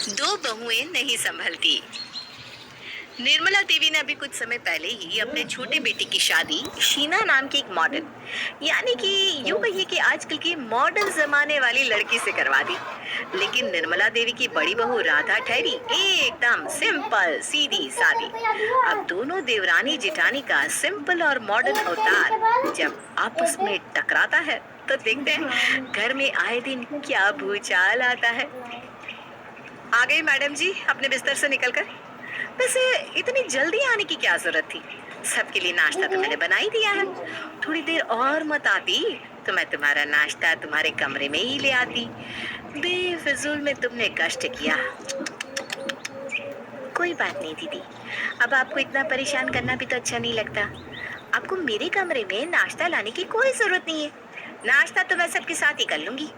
दो बहुएं नहीं संभलती। निर्मला देवी ने अभी कुछ समय पहले ही अपने छोटे बेटे की शादी शीना नाम की एक मॉडर्न, यानी कि यूं कहिए कि आजकल की मॉडर्न जमाने वाली लड़की से करवा दी। लेकिन निर्मला देवी की बड़ी बहू राधा ठहरी एकदम सिंपल सीधी सादी। अब दोनों देवरानी जेठानी का सिंपल और मॉडर्न अवतार जब आपस में टकराता है तो देखते हैं घर में आए दिन क्या भूचाल आता है। आ गई मैडम जी अपने बिस्तर से निकलकर। वैसे इतनी जल्दी आने की क्या जरूरत थी? सबके लिए नाश्ता तो मैंने बना ही दिया है। थोड़ी देर और मत आती तो मैं तुम्हारा नाश्ता तुम्हारे कमरे में ही ले आती। बेफिजूल में तुमने कष्ट किया। कोई बात नहीं दीदी, अब आपको इतना परेशान करना भी तो अच्छा नहीं लगता। आपको मेरे कमरे में नाश्ता लाने की कोई जरूरत नहीं है। नाश्ता तो मैं सबके साथ ही कर लूंगी।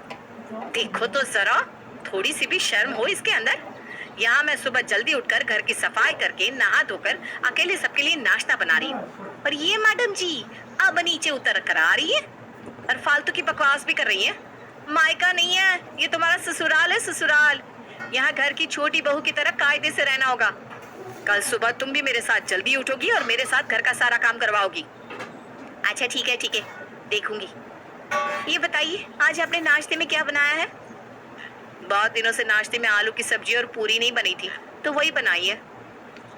देखो तो जरा, थोड़ी सी भी शर्म हो इसके अंदर। यहाँ मैं सुबह जल्दी उठकर घर की सफाई करके नहा धोकर अकेले सबके लिए नाश्ता बना रही हूँ, और ये मैडम जी अब नीचे उतर कर आ रही है और फालतू की बकवास भी कर रही है। मायका नहीं है, ये तुम्हारा ससुराल है, ससुराल। यहाँ घर की छोटी बहू की तरह कायदे से रहना होगा। कल सुबह तुम भी मेरे साथ जल्दी उठोगी और मेरे साथ घर का सारा काम करवाओगी। अच्छा ठीक है देखूंगी। ये बताइए आज आपने नाश्ते में क्या बनाया है? बहुत दिनों से नाश्ते में आलू की सब्जी और पूरी नहीं बनी थी तो वही बनाई है।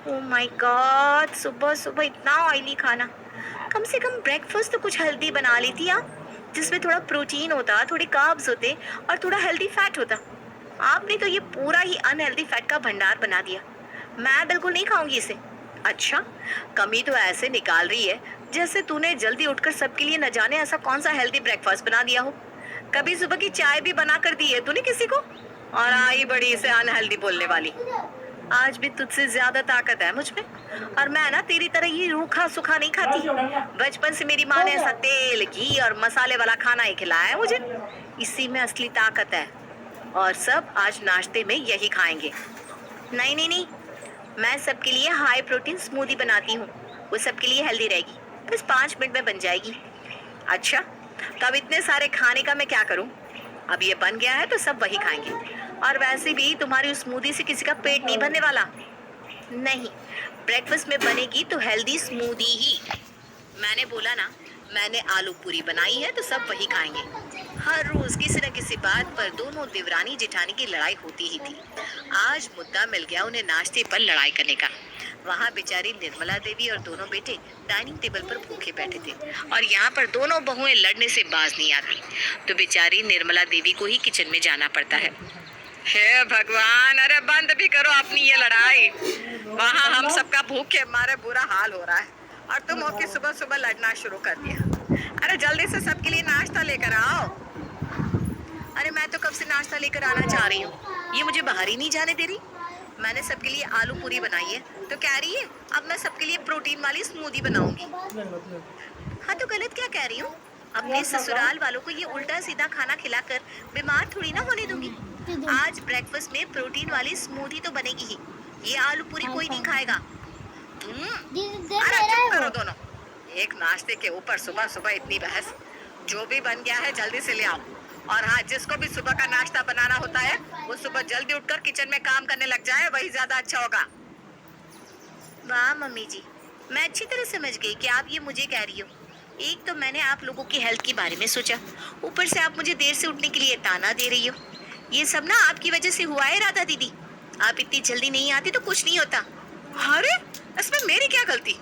ओह माय गॉड, सुबह सुबह इतना ऑयली खाना। कम से कम ब्रेकफास्ट तो कुछ हेल्दी बना लेती आप, जिसमें थोड़ा प्रोटीन होता, थोड़े कार्ब्स होते और थोड़ा हेल्दी फैट होता। आपने तो ये पूरा ही अनहेल्दी फैट का भंडार बना दिया। मैं बिल्कुल नहीं खाऊंगी इसे। अच्छा, कमी तो ऐसे निकाल रही है जैसे तूने जल्दी उठकर सबके लिए न जाने ऐसा कौन सा हेल्दी ब्रेकफास्ट बना दिया हो। कभी सुबह की चाय भी बना कर दी है तूने किसी को, और आई बड़ी से अनहेल्दी बोलने वाली। आज भी तुझसे ज्यादा ताकत है मुझ में, और मैं ना तेरी तरह ये रूखा सूखा नहीं खाती। बचपन से मेरी माँ ने ऐसा तेल घी और मसाले वाला खाना ही खिलाया है मुझे। इसी में असली ताकत है, और सब आज नाश्ते में यही खाएंगे। नहीं नहीं नहीं, मैं सबके लिए हाई प्रोटीन स्मूदी बनाती हूँ, वो सबके लिए हेल्दी रहेगी। बस 5 मिनट में बन जाएगी। अच्छा, तब इतने सारे खाने का मैं क्या करूं? अब ये बन गया है तो सब वही खाएंगे, और वैसे भी तुम्हारी उस स्मूदी से किसी का पेट नहीं भरने वाला। नहीं, ब्रेकफास्ट में बनेगी तो हेल्दी स्मूदी ही। मैंने बोला ना, मैंने आलू पूरी बनाई है तो सब वही खाएंगे। हर रोज किसी न किसी बात पर दोनों देवरानी जेठानी की लड़ाई होती ही थी। आज मुद्दा मिल गया उन्हें नाश्ते पर लड़ाई करने का। वहाँ बेचारी निर्मला देवी और दोनों बेटे डाइनिंग टेबल पर भूखे बैठे थे, और यहाँ पर दोनों बहुएं लड़ने से बाज नहीं आती, तो बेचारी निर्मला देवी को ही किचन में जाना पड़ता है। हे भगवान, अरे बंद भी करो अपनी ये लड़ाई। वहाँ हम सबका भूखे मारे बुरा हाल हो रहा है, और तुम होके सुबह सुबह लड़ना शुरू कर दिया। अरे जल्दी से सबके लिए नाश्ता लेकर आओ। अरे मैं तो कब से नाश्ता लेकर आना चाह रही हूँ, ये मुझे बाहर ही नहीं जाने दे रही। मैंने सबके लिए आलू पूरी बनाई है तो कह रही है अब मैं सबके लिए प्रोटीन वाली स्मूदी बनाऊंगी। हाँ तो गलत क्या कह रही हूँ? अपने ससुराल वालों को ये उल्टा सीधा खाना खिलाकर बीमार थोड़ी ना होने दूंगी। आज ब्रेकफास्ट में प्रोटीन वाली स्मूदी तो बनेगी ही। ये आलू पूरी कोई नहीं खाएगा। अरे चुप करो दोनों। एक नाश्ते के ऊपर सुबह सुबह इतनी बहस। जो भी बन गया है जल्दी से ले आओ। और हाँ, जिसको भी सुबह का नाश्ता बनाना होता है वो सुबह जल्दी उठकर किचन में काम करने लग जाए, वही ज्यादा अच्छा होगा। वाह मम्मी जी, मैं अच्छी तरह समझ गई कि आप ये मुझे कह रही हो। एक तो मैंने आप लोगों की हेल्थ के बारे में सोचा, ऊपर से आप मुझे देर से उठने के लिए ताना दे रही हो। ये सब ना आपकी वजह से हुआ है राधा दीदी। आप इतनी जल्दी नहीं आती तो कुछ नहीं होता। अरे इसमें मेरी क्या गलती?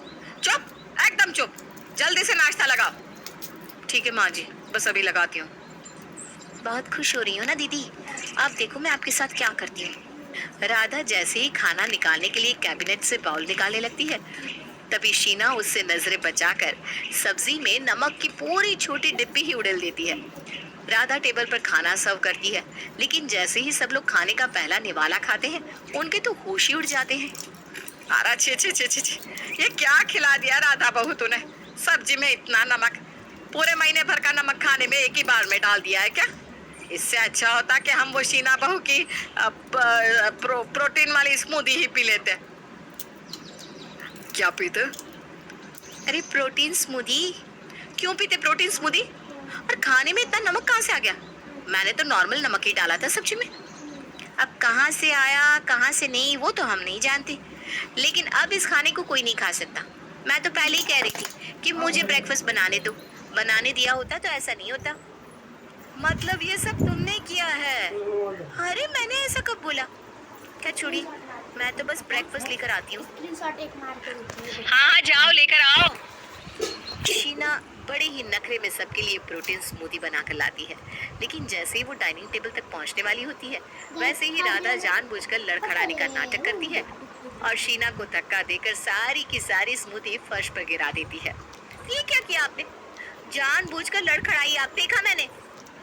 चुप, एकदम चुप। जल्दी से नाश्ता लगाओ। ठीक है माँ जी, बस अभी लगाती हूँ। बहुत खुश हो रही हो ना दीदी? आप देखो मैं आपके साथ क्या करती हूँ। राधा जैसे ही खाना निकालने के लिए कैबिनेट से बाउल निकालने लगती है, तभी शीना उससे नजरें बचाकर सब्जी में नमक की पूरी छोटी डिब्बी ही उड़ेल देती है। राधा टेबल पर खाना सर्व करती है, लेकिन जैसे ही सब लोग खाने का पहला निवाला खाते हैं उनके तो होश ही उड़ जाते हैं। अरे छे छे छे छे छे, ये क्या खिला दिया राधा बहू तूने? सब्जी में इतना नमक, पूरे महीने भर का नमक खाने में एक ही बार में डाल दिया है क्या? इससे अच्छा होता कि हम वो शीना बहू की प्रोटीन वाली स्मूदी ही पी लेते। क्या पीते? अरे प्रोटीन स्मूदी। क्यों पीते प्रोटीन स्मूदी? और खाने में इतना नमक कहाँ से आ गया? मैंने तो नॉर्मल नमक ही डाला था सब्जी में। अब कहाँ से आया कहाँ से नहीं वो तो हम नहीं जानते, लेकिन अब इस खाने को कोई नहीं खा सकता। मैं तो पहले ही कह रही थी कि मुझे ब्रेकफास्ट बनाने दो। बनाने दिया होता तो ऐसा नहीं होता। मतलब ये सब तुमने किया है? अरे मैंने ऐसा कब बोला? क्या छोड़िए, मैं तो बस ब्रेकफास्ट लेकर आती हूँ। हाँ जाओ लेकर आओ। शीना बड़े ही नखरे में सबके लिए प्रोटीन स्मूदी बनाकर लाती है, लेकिन जैसे ही वो डाइनिंग टेबल तक पहुंचने वाली होती है वैसे ही राधा जानबूझकर लड़खड़ाने का नाटक करती है और शीना को धक्का देकर सारी की सारी स्मूदी फर्श पर गिरा देती है। ये क्या किया आपने? जानबूझकर लड़खड़ाई? आप देखा मैंने?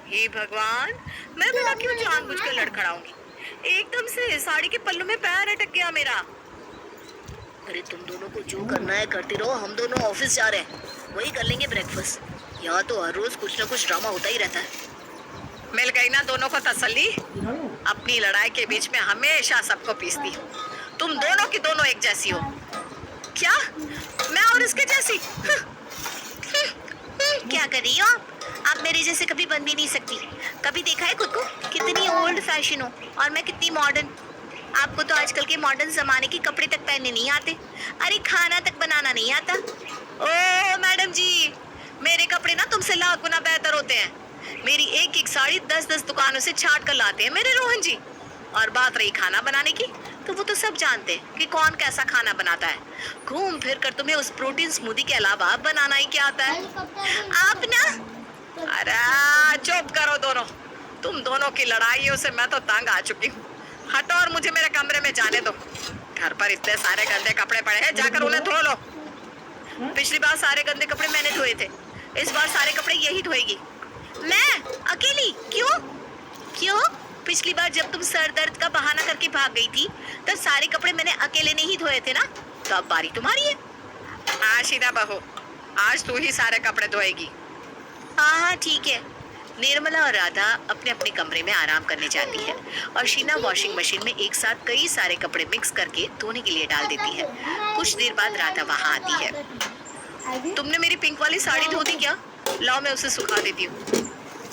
हे भगवान, मैं भला क्यों जानबूझकर लड़खड़ाऊंगी? एकदम से साड़ी के पल्लू में पैर अटक गया मेरा। अरे तुम दोनों को जो करना है करते रहो, हम दोनों ऑफिस जा रहे हैं, वही कर लेंगे ब्रेकफास्ट। यहाँ तो हर रोज कुछ ना कुछ ड्रामा होता ही रहता है। मिल गई ना दोनों को तसल्ली? अपनी लड़ाई के बीच में हमेशा सबको पीसती हो। तुम दोनों की दोनों एक जैसी हो। क्या? मैं और इसके जैसी? क्या कर रही हो आप मेरे जैसे कभी बन भी नहीं सकती। कभी देखा है खुद को कितनी ओल्ड फैशन हो और मैं कितनी मॉडर्न। आपको तो आजकल के मॉडर्न जमाने के कपड़े तक पहनने नहीं आते। अरे खाना तक बनाना नहीं आता। ओ मैडम जी, मेरे कपड़े ना तुमसे लाख गुना बेहतर होते हैं। मेरी एक एक साड़ी 10-10 दुकानों से छाट कर लाते हैं मेरे रोहन जी। और बात रही खाना बनाने की, तो वो तो सब जानते हैं कि कौन कैसा खाना बनाता है। घूम फिर कर तुम्हें उस प्रोटीन स्मूदी के अलावा बनाना ही क्या आता है? आप ना, अरे चुप करो दोनों। तुम दोनों की लड़ाइयों से मैं तो तंग आ चुकी हूँ। हटो और मुझे मेरे कमरे में जाने दो। घर पर इतने सारे गंदे कपड़े पड़े हैं, जाकर उन्हें धो लो। पिछली बार सारे गंदे कपड़े मैंने धोए थे, इस बार सारे कपड़े यही धोएगी। मैं अकेली? क्यों? क्यों? पिछली बार जब तुम सर दर्द का बहाना करके भाग गई थी तब सारे कपड़े मैंने अकेले नहीं धोए थे ना, तो अब बारी तुम्हारी है। हाँ शीना बहू, आज तू ही सारे कपड़े धोएगी। हाँ हाँ ठीक है। निर्मला और राधा अपने अपने कमरे में आराम करने जाती है और शीना वॉशिंग मशीन में एक साथ कई सारे कपड़े मिक्स करके धोने के लिए डाल देती है। कुछ देर बाद राधा वहाँ आती है। तुमने मेरी पिंक वाली साड़ी धो दी क्या? लाओ मैं उसे सुखा देती हूँ।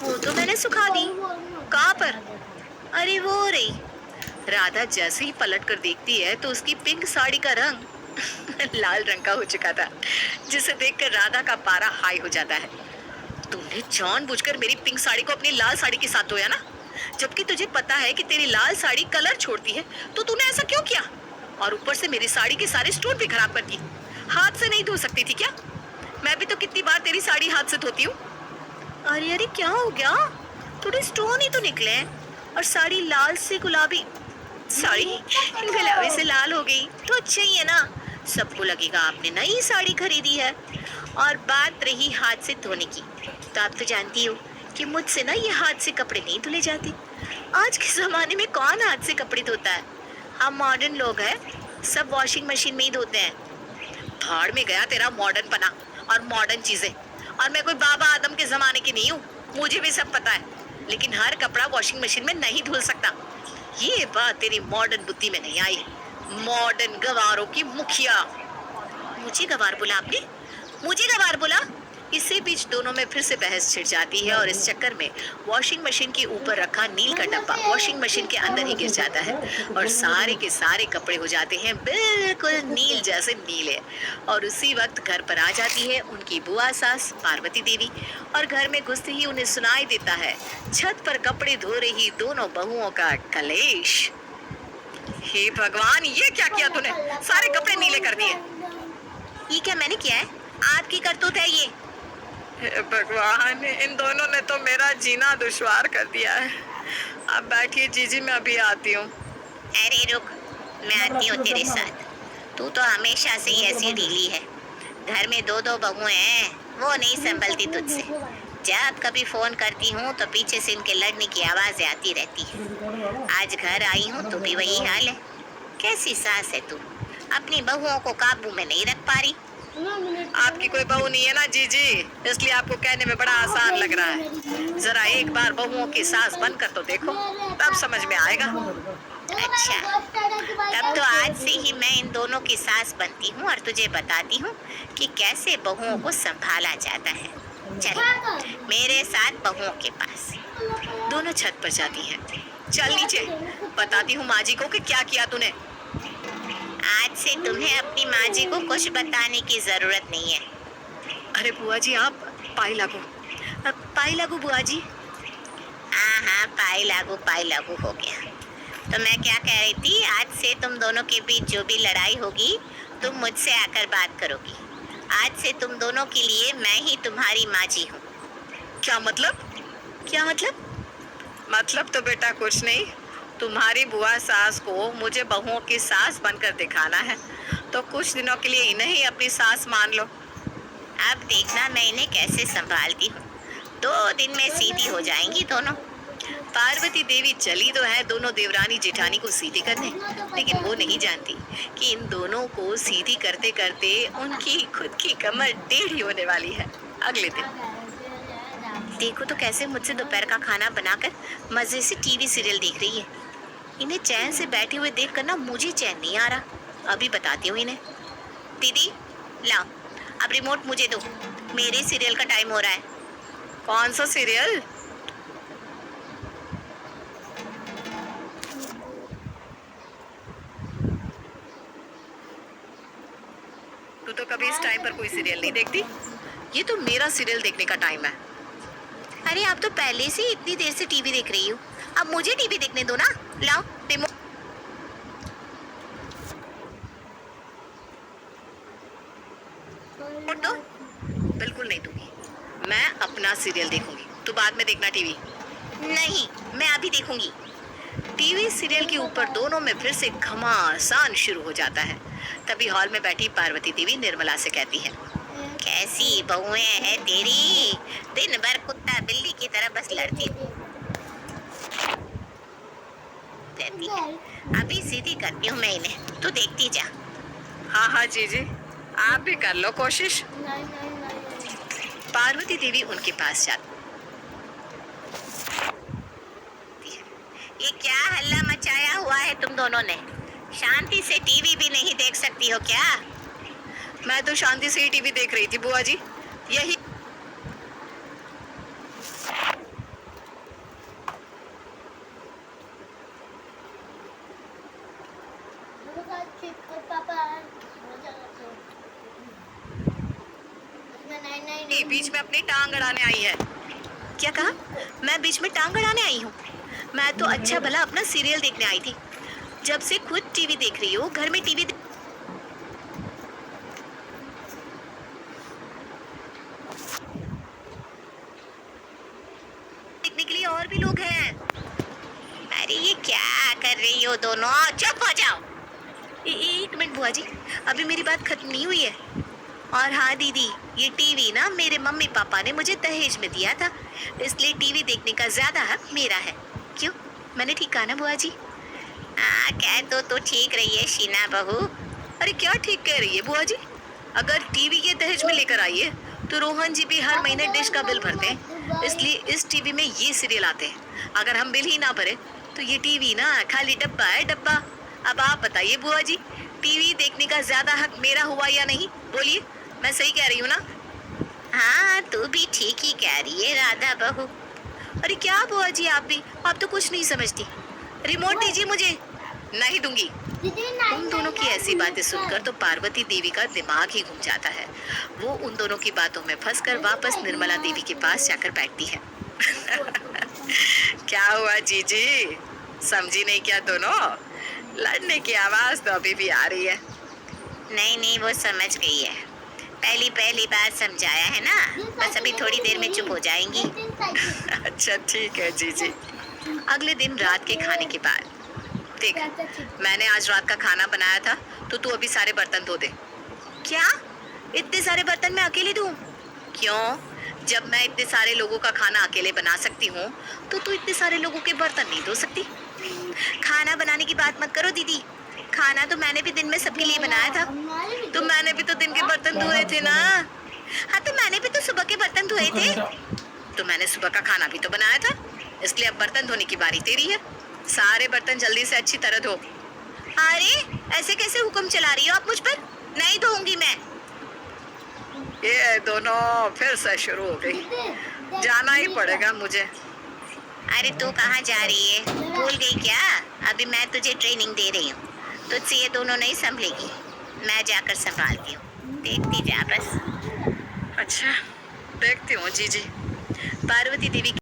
वो तो मैंने सुखा दी। कहाँ पर? अरे वो रही। राधा जैसे ही पलट कर देखती है तो उसकी पिंक साड़ी का रंग लाल रंग का हो चुका था, जिसे देखकर राधा का पारा हाई हो जाता है। तुमने जानबूझकर मेरी पिंक साड़ी को अपनी लाल साड़ी के साथ धोया ना, जबकि तुझे पता है कि तेरी लाल साड़ी कलर छोड़ती है, तो तूने ऐसा क्यों किया? और ऊपर से मेरी साड़ी के सारे स्टोन भी खराब कर दिए। हाथ से नहीं धो सकती थी क्या? मैं भी तो कितनी बार तेरी साड़ी हाथ से धोती हूँ। अरे अरे क्या हो गया? थोड़े स्टोन ही तो निकले हैं और साड़ी लाल से गुलाबी, सॉरी गुलाबी से लाल हो गई तो अच्छा ही है ना। सबको लगेगा आपने नई साड़ी खरीदी है। और बात रही हाथ से धोने की, तो आप तो जानती हो कि मुझसे ना ये हाथ से कपड़े नहीं धुले जाते। आज के ज़माने में कौन हाथ से कपड़े धोता है? हम मॉडर्न लोग हैं, सब वॉशिंग मशीन में ही धोते हैं। भाड़ में गया तेरा मॉडर्न पना और मॉडर्न चीज़ें। और मैं कोई बाबा आदम के ज़माने की नहीं हूँ, मुझे भी सब पता है। लेकिन हर कपड़ा वॉशिंग मशीन में नहीं धुल सकता। ये बात तेरी मॉडर्न बुद्धि में नहीं आई। मॉडर्न गवारों की मुखिया। मुझे गवार बोला आपने? मुझे गवार बोला? इससे बीच दोनों में फिर से बहस छिड़ जाती है और इस चक्कर में वॉशिंग मशीन के ऊपर रखा नील का डब्बा वॉशिंग मशीन के अंदर ही गिर जाता है और सारे के सारे कपड़े हो जाते हैं बिल्कुल नील जैसे नीले। और उसी वक्त घर पर आ जाती है उनकी बुआ सास पार्वती देवी और घर में घुसते ही उन्हें सुनाई देता है छत पर कपड़े धो रही दोनों बहुओं का कलेश। हे भगवान, ये क्या किया तूने? सारे कपड़े नीले कर दिए। ये क्या मैंने किया है? आपकी करतूत है ये। हे भगवान, इन दोनों ने तो मेरा जीना दुश्वार कर दिया है। अब बैठिए जीजी, मैं अभी आती हूँ। अरे रुक, मैं आती हूँ तेरे साथ। तू तो हमेशा से ही ऐसी ढीली है। घर में 2-2 बहुएं हैं, वो नहीं संभलती तुझसे। जब कभी फोन करती हूँ तो पीछे से इनके लड़ने की आवाजें आती रहती है। आज घर आई हूँ तो भी वही हाल है। कैसी सास है तू, अपनी बहुओं को काबू में नहीं रख पा रही। आपकी कोई बहू नहीं है ना जीजी, इसलिए आपको कहने में बड़ा आसान लग रहा है। जरा एक बार बहुओं की सास बनकर तो देखो, तब समझ में आएगा। अच्छा, तब तो आज से ही मैं इन दोनों की सास बनती हूँ और तुझे बताती हूँ कि कैसे बहुओं को संभाला जाता है। चल मेरे साथ बहुओं के पास। दोनों छत पर जाती हैं। चल नीचे, बताती हूँ माँ जी को कि क्या किया तूने। आज से तुम्हें अपनी माँ जी को कुछ बताने की जरूरत नहीं है। अरे बुआ जी आप पाई लागू। पाई लागू बुआ जी। हाँ हाँ, पाई लागू हो गया। तो मैं क्या कह रही थी, आज से तुम दोनों के बीच जो भी लड़ाई होगी तुम मुझसे आकर बात करोगी। आज से तुम दोनों के लिए मैं ही तुम्हारी माँ जी हूँ। क्या मतलब? क्या मतलब? मतलब तो बेटा कुछ नहीं, तुम्हारी बुआ सास को मुझे बहुओं की सास बनकर दिखाना है, तो कुछ दिनों के लिए इन्हें ही अपनी सास मान लो। अब देखना मैं इन्हें कैसे संभालती हूँ, 2 दिन में सीधी हो जाएंगी दोनों। पार्वती देवी चली तो है दोनों देवरानी जेठानी को सीधी करने, लेकिन वो नहीं जानती कि इन दोनों को सीधी करते करते उनकी खुद की कमर टेढ़ी होने वाली है। अगले दिन देखो तो कैसे मुझसे दोपहर का खाना बनाकर मजे से टीवी सीरियल देख रही है। इन्हें चैन से बैठे हुए देख कर ना मुझे चैन नहीं आ रहा। अभी बताती हूँ इन्हें। दीदी लाओ, अब रिमोट मुझे दो, मेरे सीरियल का टाइम हो रहा है। कौन सा सीरियल? तू तो कभी इस टाइम पर कोई सीरियल नहीं देखती। ये तो मेरा सीरियल देखने का टाइम है। अरे आप तो पहले से ही इतनी देर से टीवी देख रही हो, अब मुझे टीवी देखने दो ना। लाओ रिमोट। दो। बिल्कुल नहीं दूंगी, मैं अपना सीरियल देखूंगी, तू बाद में देखना टीवी। नहीं, मैं अभी देखूंगी। टीवी सीरियल के ऊपर दोनों में फिर से घमासान शुरू हो जाता है। तभी हॉल में बैठी पार्वती देवी निर्मला से कहती है, कैसी बहुएं हैं तेरी, दिन भर कुत्ता बिल्ली की तरह बस लड़ती रहती है। अभी सीधी करती हूँ मैं इन्हें, तू देखती जा। हाँ हाँ जीजी, आप भी कर लो कोशिश। पार्वती देवी उनके पास जाती है। ये क्या हल्ला मचाया हुआ है तुम दोनों ने? शांति से टीवी भी नहीं देख सकती हो क्या? मैं तो शांति से ही टीवी देख रही थी बुआ जी, यही। बीच में अपनी टांग अड़ाने आई है। क्या कहा? मैं बीच में टांग अड़ाने आई हूँ? मैं तो अच्छा भला अपना सीरियल देखने आई थी। जब से खुद टीवी देख रही हो, घर में टीवी देखने के लिए और भी लोग हैं। अरे ये क्या कर रही हो दोनों? चुप हो जाओ। एक मिनट बुआ जी, अभी मेरी बात खत्म नहीं हुई है। और हाँ दीदी, ये टीवी ना मेरे मम्मी पापा ने मुझे दहेज में दिया था, इसलिए टीवी देखने का ज्यादा हक मेरा है। क्यों, मैंने ठीक कहा ना बुआ जी? कह तो ठीक रही है शीना बहू। अरे क्या ठीक कह रही है बुआ जी? अगर टीवी ये दहेज में लेकर आई है तो रोहन जी भी हर महीने डिश का बिल भरते हैं, इसलिए इस टीवी में ये सीरियल आते हैं। अगर हम बिल ही ना भरे तो ये टीवी ना खाली डब्बा है, डब्बा। अब आप बताइए बुआ जी, टीवी देखने का ज्यादा हक मेरा हुआ या नहीं? बोलिए, मैं सही कह रही हूँ ना? हाँ, तू भी ठीक ही कह रही है राधा बहू। अरे क्या बुआ जी, आप तो कुछ नहीं समझती। रिमोट दीजिए मुझे। नहीं दूंगी। उन दोनों की ऐसी बातें सुनकर तो पार्वती देवी का दिमाग ही घूम जाता है। वो उन दोनों की बातों में फंसकर वापस निर्मला देवी के पास जाकर बैठती है। क्या हुआ जीजी, समझी नहीं क्या दोनों? लड़ने की आवाज तो अभी भी आ रही है। नहीं, वो समझ गई है। पहली बार समझाया है ना, बस अभी थोड़ी देर में चुप हो जाएंगी। अच्छा ठीक है जीजी। अगले दिन रात के खाने के बाद, देख, मैंने आज रात का खाना बनाया था, तो तू अभी सारे बर्तन धो दे। क्या? इतने सारे बर्तन मैं अकेले धोऊं? क्यों? जब मैं इतने सारे लोगों का खाना अकेले बना सकती हूँ, तो तू इतने सारे लोगों के बर्तन नहीं धो सकती? खाना बनाने की बात मत करो दीदी, खाना तो मैंने भी दिन में सबके लिए बनाया था। तो मैंने भी तो दिन के बर्तन धोए थे ना। हाँ, तो मैंने भी तो सुबह के बर्तन धोए थे। तो मैंने सुबह का खाना भी तो बनाया था, इसलिए अब बर्तन धोने की बारी तेरी है। सारे बर्तन जल्दी से अच्छी तरह धो। अरे ऐसे कैसे हुक्म चला रही हो आप मुझ पर? नहीं धोऊंगी मैं। ये दोनों फिर से शुरू हो गई। जाना ही पड़ेगा मुझे। अरे तू कहाँ जा रही है? भूल गई क्या? अभी मैं तुझे ट्रेनिंग दे रही हूँ। तुझसे ये दोनों नहीं संभलेगी। मैं जाकर संभालती हूँ। देखती जा बस। अच्छा, देखती हूँ जीजी। पार्वती देवी